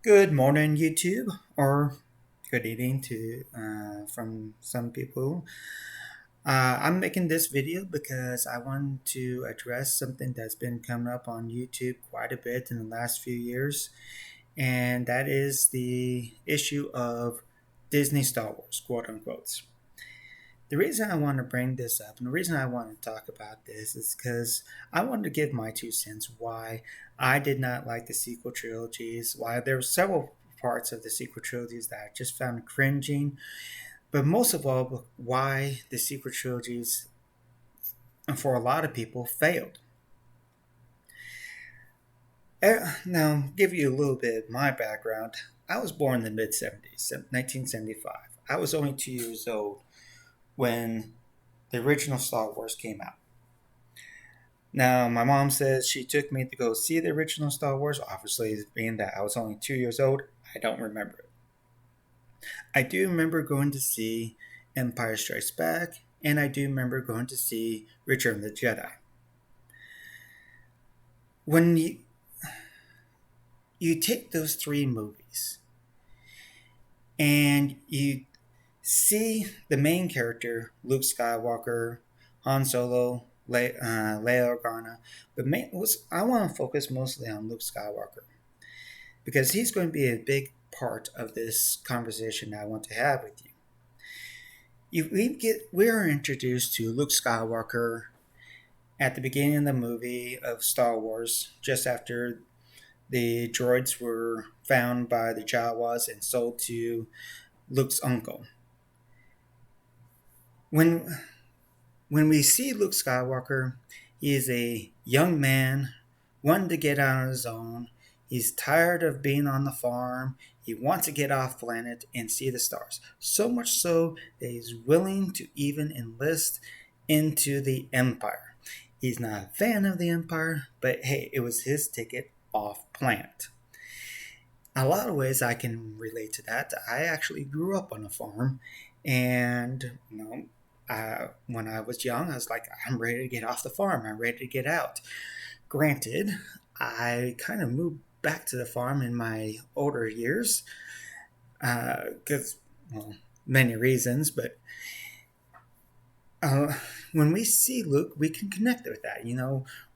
Good morning, YouTube, or good evening to from some people. I'm making this video because I want to address something that's been coming up on YouTube quite a bit in the last few years, and that is the issue of Disney Star Wars, quote unquote. The reason I want to bring this up and the reason I want to talk about this is because I wanted to give my 2 cents why I did not like the sequel trilogies, why there were several parts of the sequel trilogies that I just found cringing, but most of all, why the sequel trilogies, for a lot of people, failed. Now, give you a little bit of my background. I was born in the mid 70s, 1975. I was only 2 years old when the original Star Wars came out. Now, my mom says she took me to go see the original Star Wars. Obviously, being that I was only 2 years old, I don't remember it. I do remember going to see Empire Strikes Back, and I do remember going to see Return of the Jedi. When you take those three movies and you see the main character, Luke Skywalker, Han Solo, Leia Organa, but I want to focus mostly on Luke Skywalker because he's going to be a big part of this conversation that I want to have with you. We are introduced to Luke Skywalker at the beginning of the movie of Star Wars, just after the droids were found by the Jawas and sold to Luke's uncle. When when we see Luke Skywalker, he is a young man wanting to get out on his own. He's tired of being on the farm. He wants to get off planet and see the stars. So much so that he's willing to even enlist into the Empire. He's not a fan of the Empire, but hey, it was his ticket off planet. A lot of ways I can relate to that. I actually grew up on a farm, and when I was young, I was like, I'm ready to get off the farm. I'm ready to get out. Granted, I kind of moved back to the farm in my older years because, well, many reasons, but uh, when we see Luke, we can connect with that.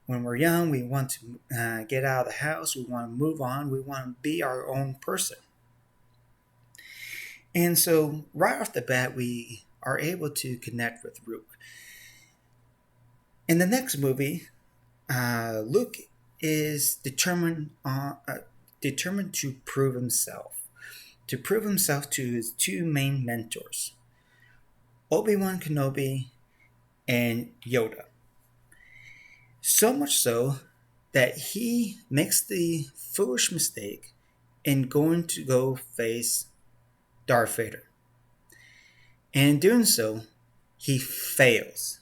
When we're young, we want to get out of the house, we want to move on, we want to be our own person. And so, right off the bat, we are able to connect with Luke. In the next movie, Luke is determined to prove himself to his two main mentors, Obi-Wan Kenobi and Yoda. So much so that he makes the foolish mistake in going to go face Darth Vader. And in doing so, he fails.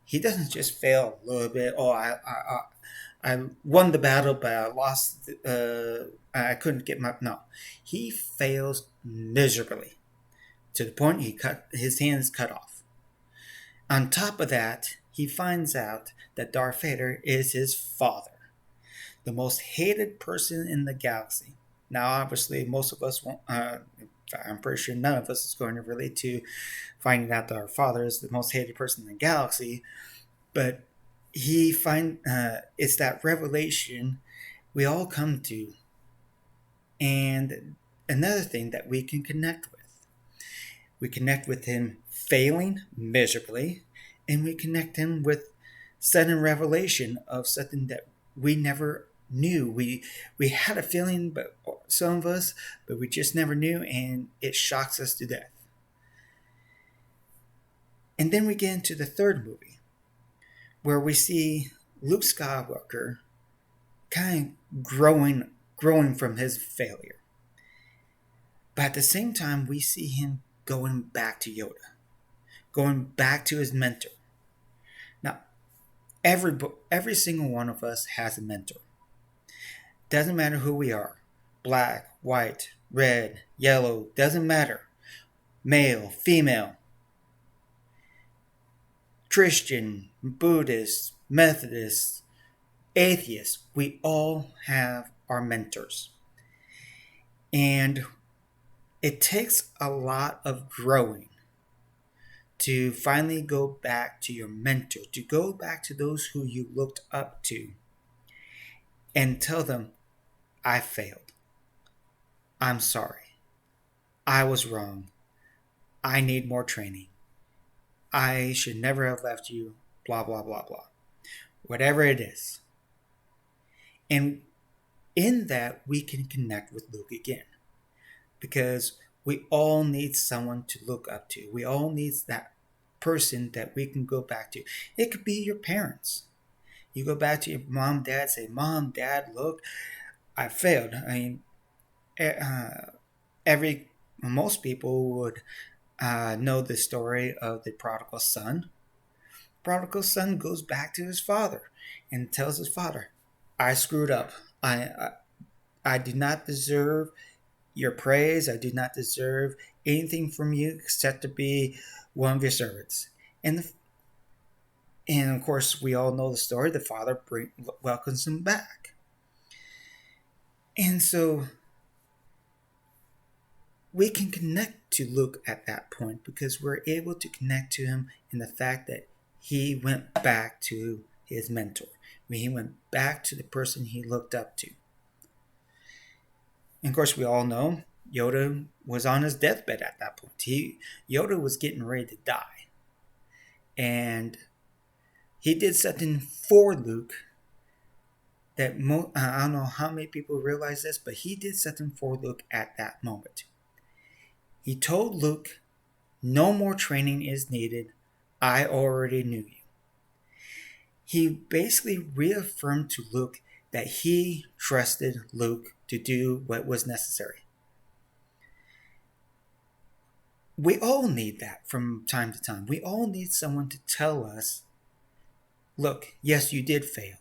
He doesn't just fail a little bit. Oh, I won the battle, but I lost. I couldn't get my no. He fails miserably to the point he cut his hands cut off. On top of that, he finds out that Darth Vader is his father, the most hated person in the galaxy. Now, obviously, most of us won't. I'm pretty sure none of us is going to relate to finding out that our father is the most hated person in the galaxy. But it's that revelation we all come to, and another thing that we can connect with. We connect with him failing miserably, and we connect him with sudden revelation of something that we never knew. We had a feeling, but some of us, but we just never knew, and it shocks us to death. And then we get into the third movie, where we see Luke Skywalker kind of growing from his failure. But at the same time, we see him going back to Yoda, going back to his mentor. Now, every single one of us has a mentor. Doesn't matter who we are, black, white, red, yellow, doesn't matter. Male, female, Christian, Buddhist, Methodist, atheist, we all have our mentors. And it takes a lot of growing to finally go back to your mentor, to go back to those who you looked up to and tell them, I failed. I'm sorry. I was wrong. I need more training. I should never have left you, blah, blah, blah, blah. Whatever it is. And in that, we can connect with Luke again. Because we all need someone to look up to. We all need that person that we can go back to. It could be your parents. You go back to your mom, dad, say, Mom, Dad, look, I failed. I mean, most people would know the story of the prodigal son. Prodigal son goes back to his father and tells his father, I screwed up. I did not deserve your praise. I did not deserve anything from you except to be one of your servants. And of course, we all know the story. The father welcomes him back. And so we can connect to Luke at that point because we're able to connect to him in the fact that he went back to his mentor. He went back to the person he looked up to. And of course, we all know Yoda was on his deathbed at that point. Yoda was getting ready to die. And he did something for Luke that I don't know how many people realize this, but he did something for Luke at that moment. He told Luke, no more training is needed. I already knew you. He basically reaffirmed to Luke that he trusted Luke to do what was necessary. We all need that from time to time. We all need someone to tell us, look, yes, you did fail.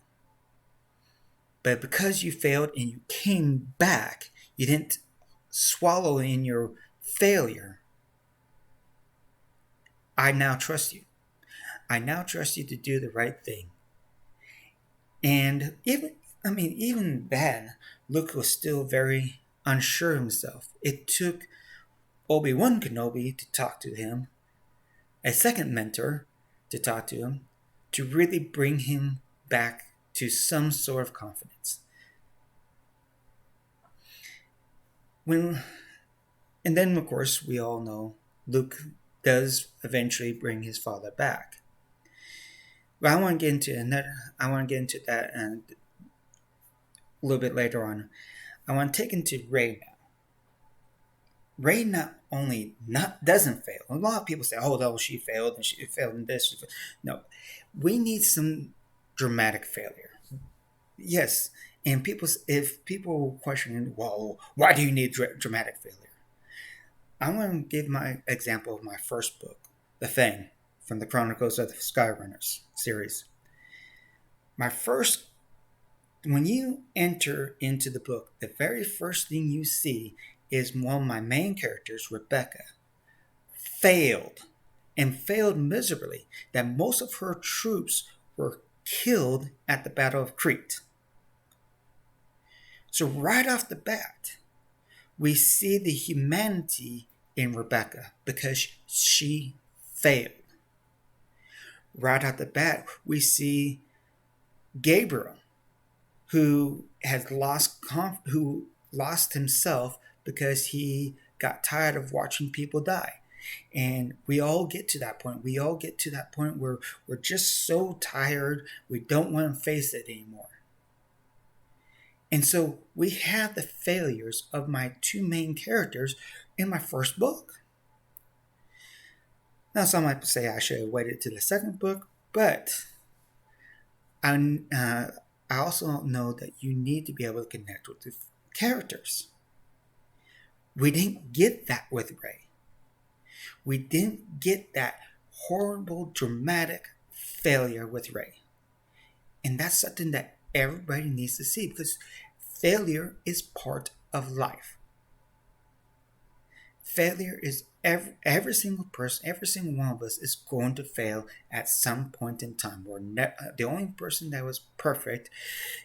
But because you failed and you came back, you didn't swallow in your failure. I now trust you. I now trust you to do the right thing. And even then, Luke was still very unsure of himself. It took Obi-Wan Kenobi to talk to him, a second mentor to talk to him, to really bring him back to some sort of confidence. And then, of course, we all know Luke does eventually bring his father back. But I want to get into that and a little bit later on. I want to take into Rey now. Rey not only doesn't fail. A lot of people say, "Oh, no, she failed and she failed in this." No, we need some dramatic failure. Yes, and if people questioning, "Well, why do you need dramatic failure?" I want to give my example of my first book, The Thing, from the Chronicles of the Skyrunners series. When you enter into the book, the very first thing you see is one of my main characters, Rebecca, failed miserably, that most of her troops were killed at the Battle of Crete. So right off the bat, we see the humanity in Rebecca because she failed. Right off the bat, we see Gabriel, who lost himself because he got tired of watching people die. And we all get to that point. We all get to that point where we're just so tired, we don't want to face it anymore. And so we have the failures of my two main characters in my first book. Now, some might say I should have waited to the second book, but I also know that you need to be able to connect with the characters. We didn't get that with Rey. We didn't get that horrible, dramatic failure with Rey. And that's something that everybody needs to see because failure is part of life. Failure is every single person, every single one of us is going to fail at some point in time. The only person that was perfect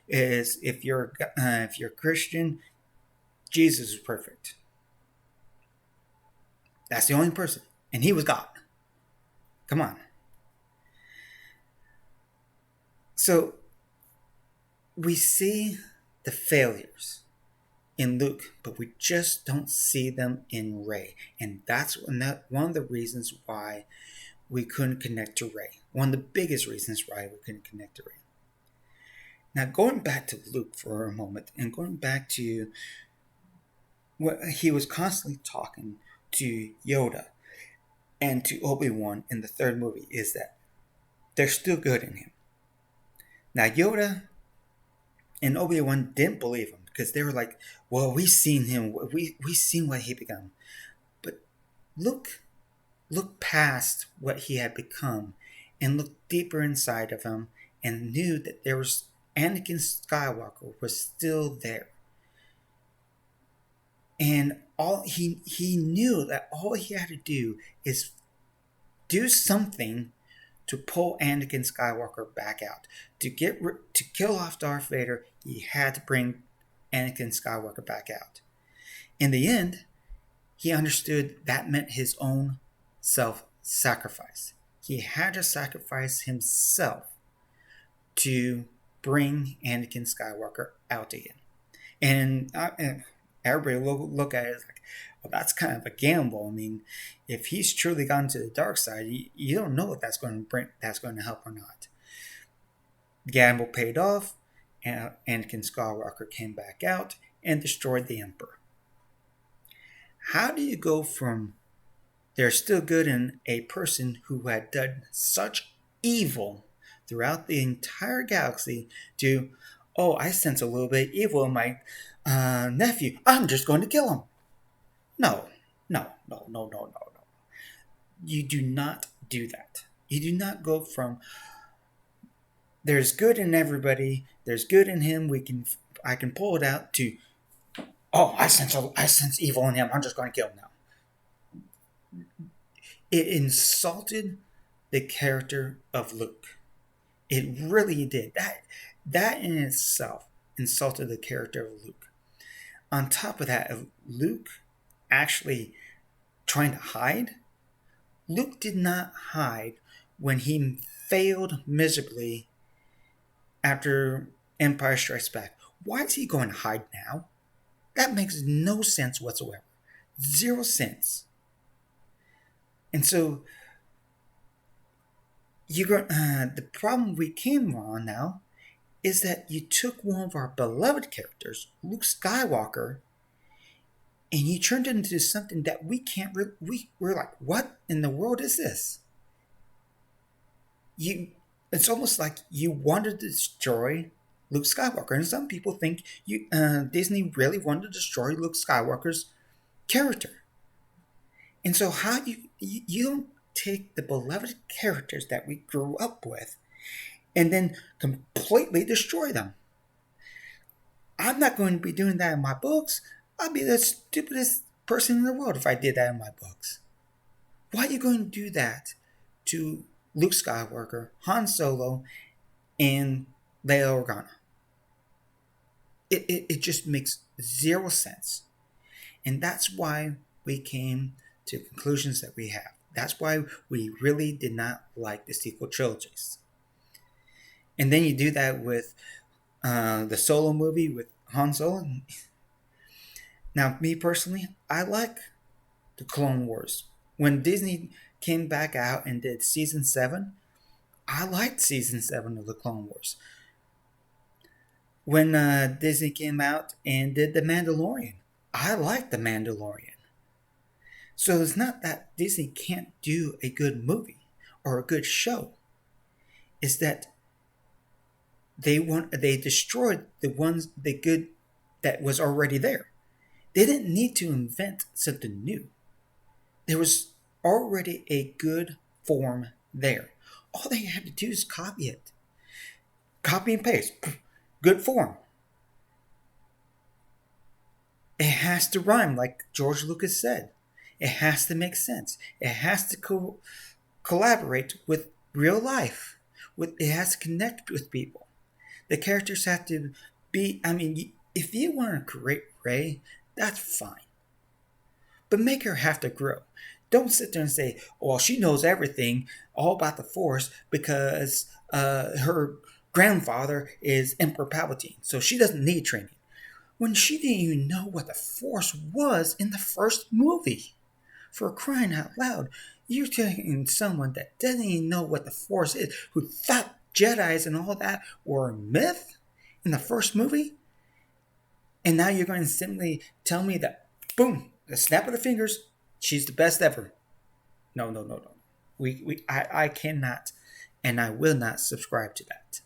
is if you're Christian, Jesus was perfect. That's the only person. And he was God. Come on. So we see the failures in Luke, but we just don't see them in Rey. And that's one of the reasons why we couldn't connect to Rey. One of the biggest reasons why we couldn't connect to Rey. Now, going back to Luke for a moment and going back to what he was constantly talking to Yoda and to Obi-Wan in the third movie is that they're still good in him. Now, Yoda and Obi-Wan didn't believe him because they were like, well, we've seen him. We've seen what he become. But Luke looked past what he had become and looked deeper inside of him and knew that there was Anakin Skywalker was still there. And all he knew that all he had to do is do something to pull Anakin Skywalker back out. To kill off Darth Vader, he had to bring Anakin Skywalker back out. In the end, he understood that meant his own self-sacrifice. He had to sacrifice himself to bring Anakin Skywalker out again. And everybody look at it as like, well, that's kind of a gamble. I mean, if he's truly gone to the dark side, you don't know if that's going to help or not. The gamble paid off, and Anakin Skywalker came back out and destroyed the Emperor. How do you go from there's still good in a person who had done such evil throughout the entire galaxy to, oh, I sense a little bit of evil in my nephew. I'm just going to kill him. No. You do not do that. You do not go from there's good in everybody, there's good in him, I can pull it out to, oh, I sense evil in him, I'm just going to kill him now. It insulted the character of Luke. It really did. That in itself insulted the character of Luke. On top of that, of Luke actually trying to hide, Luke did not hide when he failed miserably after Empire Strikes Back. Why is he going to hide now? That makes no sense whatsoever. 0 sense. And so the problem we came on now is that you took one of our beloved characters, Luke Skywalker, and you turned it into something that we can't. We're like, what in the world is this? It's almost like you wanted to destroy Luke Skywalker, and some people think Disney really wanted to destroy Luke Skywalker's character. And so how you don't take the beloved characters that we grew up with and then completely destroy them. I'm not going to be doing that in my books. I'd be the stupidest person in the world if I did that in my books. Why are you going to do that to Luke Skywalker, Han Solo, and Leia Organa? It just makes 0 sense. And that's why we came to conclusions that we have. That's why we really did not like the sequel trilogies. And then you do that with the Solo movie with Han Solo. Now, me personally, I like the Clone Wars. When Disney came back out and did season 7, I liked season 7 of the Clone Wars. When Disney came out and did The Mandalorian, I liked The Mandalorian. So it's not that Disney can't do a good movie or a good show. It's that they destroyed the good that was already there. They didn't need to invent something new. There was already a good form there. All they had to do is copy it. Copy and paste. Good form. It has to rhyme, like George Lucas said. It has to make sense. It has to collaborate with real life. It has to connect with people. The characters have to be, if you want to create Rey, That's fine. But make her have to grow. Don't sit there and say, well, she knows everything all about the Force because her grandfather is Emperor Palpatine, so she doesn't need training. When she didn't even know what the Force was in the first movie. For crying out loud, you're taking someone that doesn't even know what the Force is, who thought Jedis and all that were a myth in the first movie, and now you're going to simply tell me that, boom, the snap of the fingers, she's the best ever. No. I cannot and I will not subscribe to that.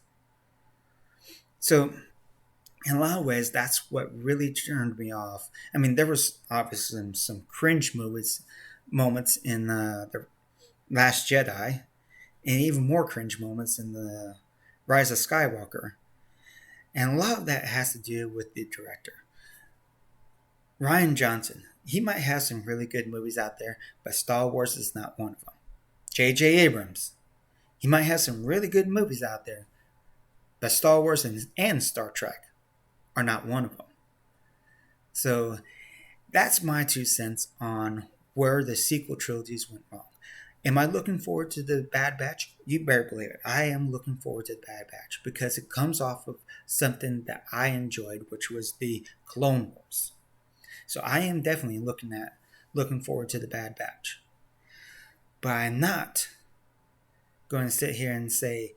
So, in a lot of ways, that's what really turned me off. I mean, there was obviously some cringe moments in the Last Jedi, and even more cringe moments in the Rise of Skywalker. And a lot of that has to do with the director. Rian Johnson, he might have some really good movies out there, but Star Wars is not one of them. J.J. Abrams, he might have some really good movies out there, but Star Wars and Star Trek are not one of them. So that's my 2 cents on where the sequel trilogies went wrong. Am I looking forward to the Bad Batch? You better believe it. I am looking forward to the Bad Batch because it comes off of something that I enjoyed, which was the Clone Wars. So I am definitely looking forward to the Bad Batch. But I'm not going to sit here and say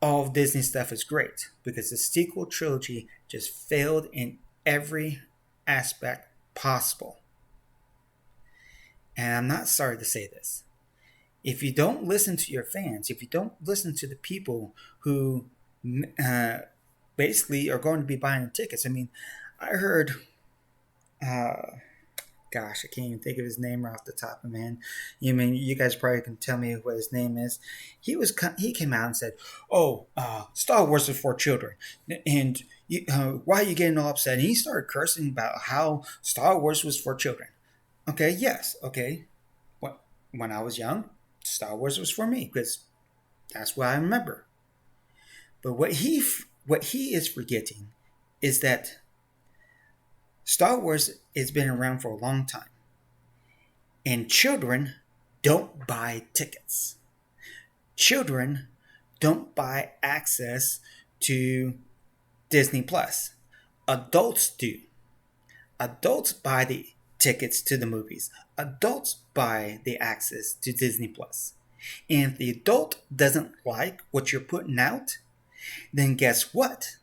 all of Disney stuff is great, because the sequel trilogy just failed in every aspect possible. And I'm not sorry to say this. If you don't listen to your fans, if you don't listen to the people who basically are going to be buying the tickets. I mean, I heard, gosh, I can't even think of his name right off the top of my head. You guys probably can tell me what his name is. He came out and said, "Oh, Star Wars is for children," and why are you getting all upset? And he started cursing about how Star Wars was for children. Okay, yes, okay. When I was young, Star Wars was for me because that's what I remember. But what he is forgetting is that Star Wars has been around for a long time, and children don't buy tickets. Children don't buy access to Disney Plus. Adults do. Adults buy the tickets to the movies. Adults buy the access to Disney Plus. And if the adult doesn't like what you're putting out, then guess what?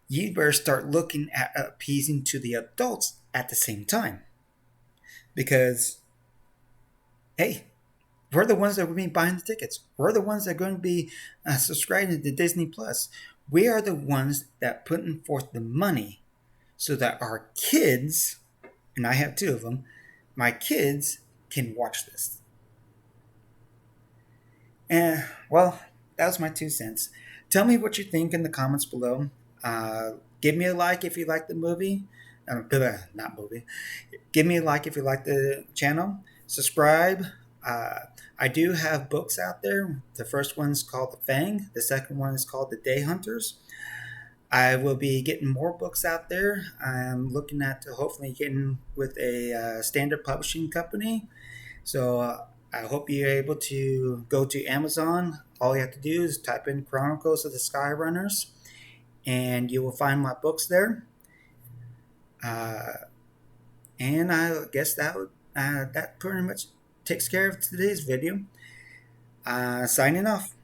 You better start looking at appeasing to the adults at the same time. Because, hey, we're the ones that will be buying the tickets. We're the ones that are going to be subscribing to Disney Plus. We are the ones that putting forth the money so that our kids, and I have 2 of them, my kids can watch this. And, well, that was my 2 cents. Tell me what you think in the comments below. Give me a like if you like the movie. Not movie. Give me a like if you like the channel. Subscribe. I do have books out there. The first one's called The Fang. The second one is called The Day Hunters. I will be getting more books out there. I'm looking at hopefully getting with a standard publishing company. So I hope you're able to go to Amazon. All you have to do is type in Chronicles of the Skyrunners, and you will find my books there. And I guess that pretty much takes care of today's video. Signing off.